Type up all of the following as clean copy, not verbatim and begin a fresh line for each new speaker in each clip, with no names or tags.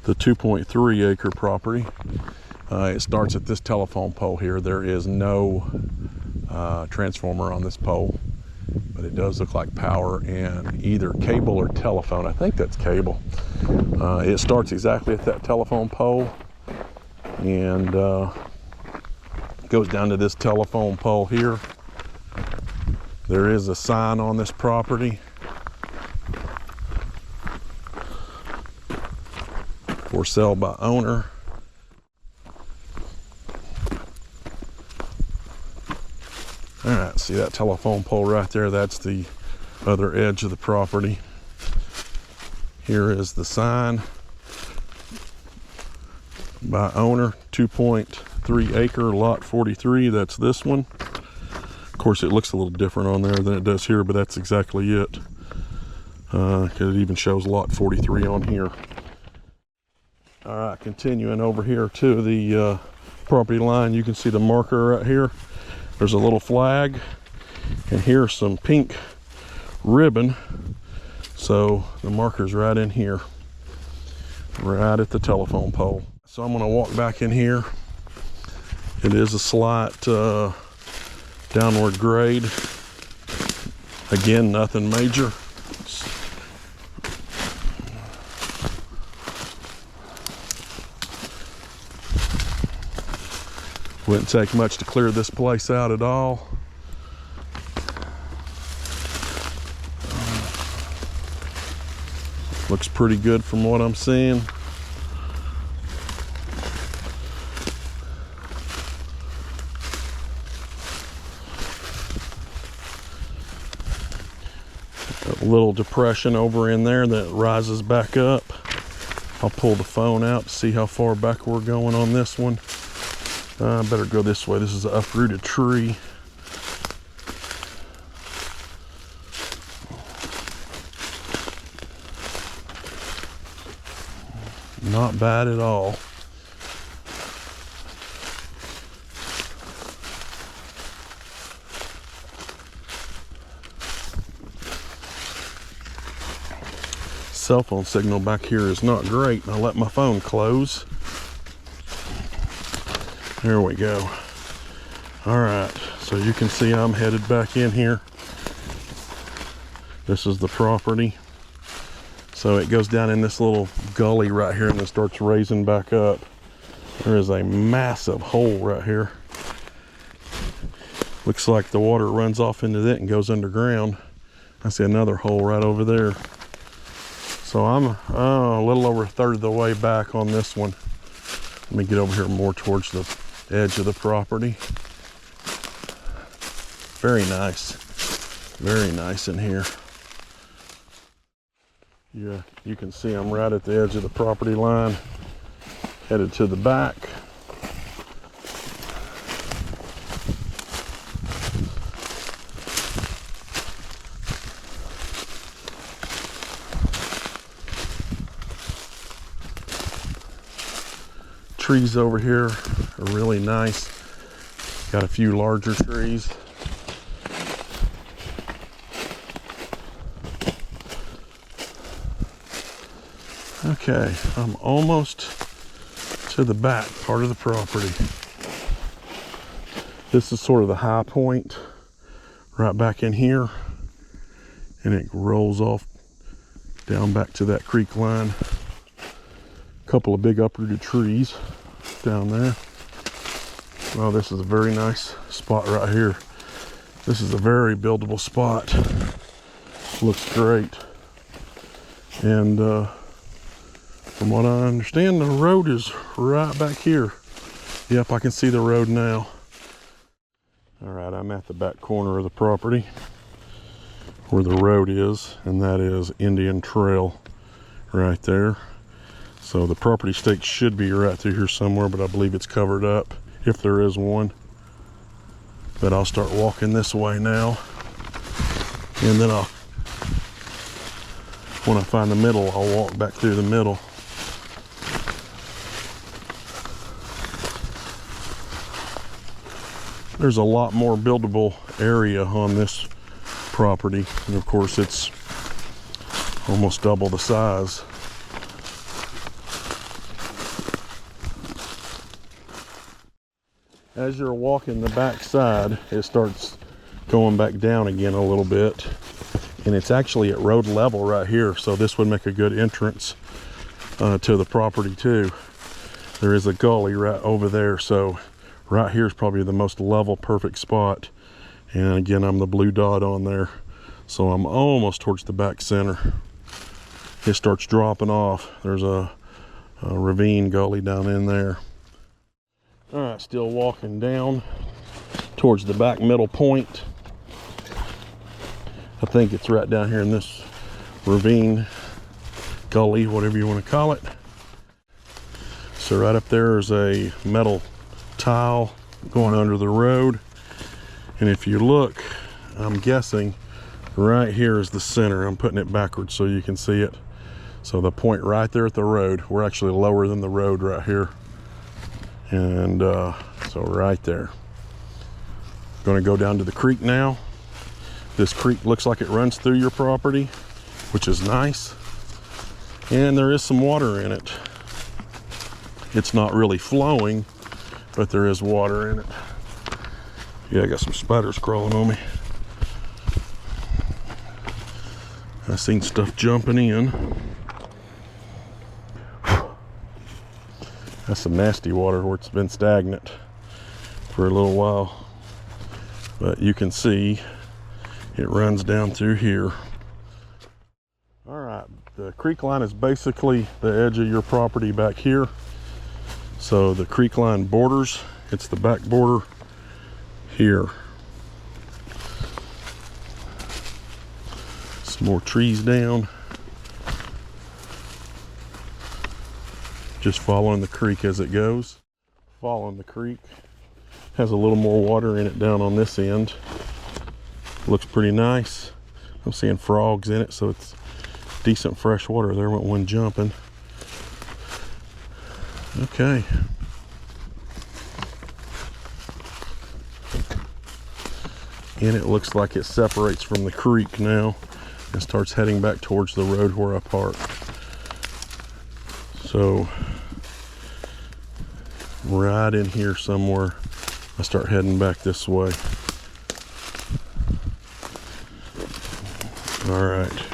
the 2.3 acre property. It starts at this telephone pole here. There is no transformer on this pole, but it does look like power and either cable or telephone. I think that's cable. It starts exactly at that telephone pole and goes down to this telephone pole here. There is a sign on this property for sale by owner. All right, see that telephone pole right there? That's the other edge of the property. Here is the sign. By owner, 2.3 acre, lot 43. That's this one. Of course, it looks a little different on there than it does here, but that's exactly it. Because it even shows lot 43 on here. All right, continuing over here to the property line, you can see the marker right here. There's a little flag, and here's some pink ribbon. So the marker's right in here, right at the telephone pole. So I'm gonna walk back in here. It is a slight downward grade. Again, nothing major. Wouldn't take much to clear this place out at all. Looks pretty good from what I'm seeing. A little depression over in there that rises back up. I'll pull the phone out to see how far back we're going on this one. Better go this way. This is an uprooted tree. Not bad at all. Cell phone signal back here is not great. I let my phone close. There we go. All right, so you can see I'm headed back in here. This is the property. So it goes down in this little gully right here and then starts raising back up. There is a massive hole right here. Looks like the water runs off into that and goes underground. I see another hole right over there. So I'm a little over a third of the way back on this one. Let me get over here more towards the edge of the property. Very nice in here. Yeah, you can see I'm right at the edge of the property line, headed to the back. Trees over here are really nice. Got a few larger trees. Okay, I'm almost to the back part of the property. This is sort of the high point right back in here, and it rolls off down back to that creek line. A couple of big uprooted trees down there. Well, this is a very nice spot right here. This is a very buildable spot. Looks great. And from what I understand, the road is right back here. Yep, I can see the road now. All right, I'm at the back corner of the property where the road is, and that is Indian Trail right there. So the property stake should be right through here somewhere, but I believe it's covered up, if there is one. But I'll start walking this way now, and then when I find the middle, I'll walk back through the middle. There's a lot more buildable area on this property, and of course it's almost double the size. As you're walking the back side, it starts going back down again a little bit. And it's actually at road level right here, so this would make a good entrance to the property too. There is a gully right over there, so right here is probably the most level, perfect spot. And again, I'm the blue dot on there, so I'm almost towards the back center. It starts dropping off. There's a ravine gully down in there. All right, still walking down towards the back middle point. I think it's right down here in this ravine, gully, whatever you want to call it. So right up there is a metal tile going under the road. And if you look, I'm guessing right here is the center. I'm putting it backwards so you can see it. So the point right there at the road, we're actually lower than the road right here. And so right there. Going to go down to the creek now. This creek looks like it runs through your property, which is nice. And there is some water in it. It's not really flowing, but there is water in it. Yeah, I got some spiders crawling on me. I seen stuff jumping in. That's some nasty water where it's been stagnant for a little while. But you can see it runs down through here. All right, the creek line is basically the edge of your property back here. So the creek line borders, it's the back border here. Some more trees down. Just following the creek as it goes. Following the creek. Has a little more water in it down on this end. Looks pretty nice. I'm seeing frogs in it, so it's decent fresh water. There went one jumping. Okay. And it looks like it separates from the creek now and starts heading back towards the road where I parked. So right in here somewhere, I start heading back this way. All right.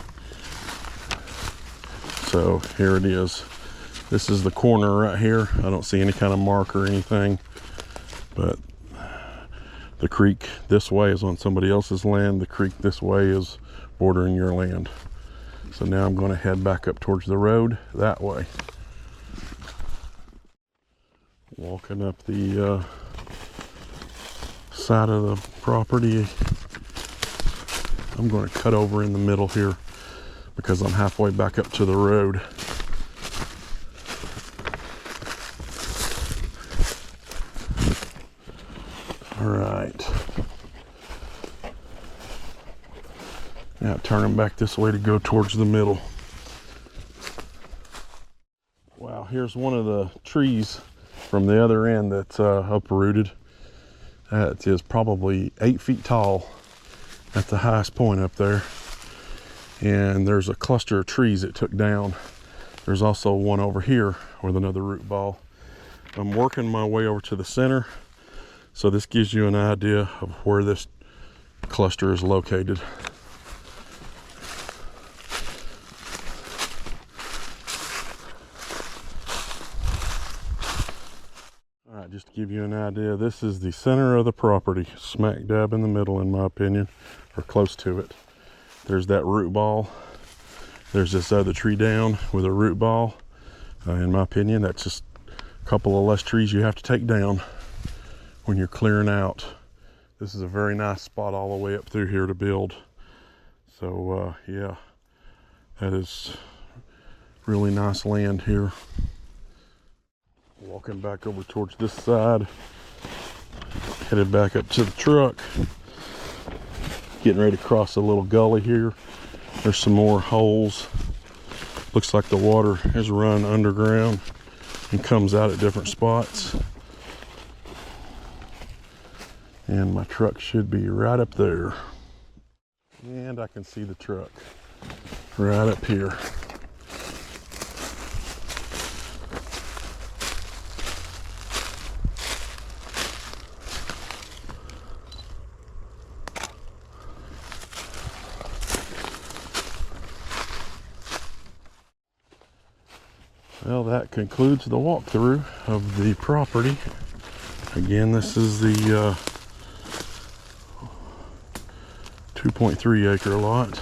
So here it is. This is the corner right here. I don't see any kind of mark or anything, but the creek this way is on somebody else's land. The creek this way is bordering your land. So now I'm going to head back up towards the road that way. Walking up the side of the property. I'm going to cut over in the middle here because I'm halfway back up to the road. All right. Now turning back this way to go towards the middle. Wow, here's one of the trees from the other end that's uprooted. That is probably 8 feet tall at the highest point up there. And there's a cluster of trees it took down. There's also one over here with another root ball. I'm working my way over to the center. So this gives you an idea of where this cluster is located. All right, just to give you an idea, this is the center of the property, smack dab in the middle in my opinion, or close to it. There's that root ball. There's this other tree down with a root ball. In my opinion, that's just a couple of less trees you have to take down when you're clearing out. This is a very nice spot all the way up through here to build. So yeah, that is really nice land here. Walking back over towards this side, headed back up to the truck. Getting ready to cross a little gully here. There's some more holes. Looks like the water has run underground and comes out at different spots. And my truck should be right up there. And I can see the truck right up here. Well, that concludes the walkthrough of the property. Again, this is the 2.3 acre lot.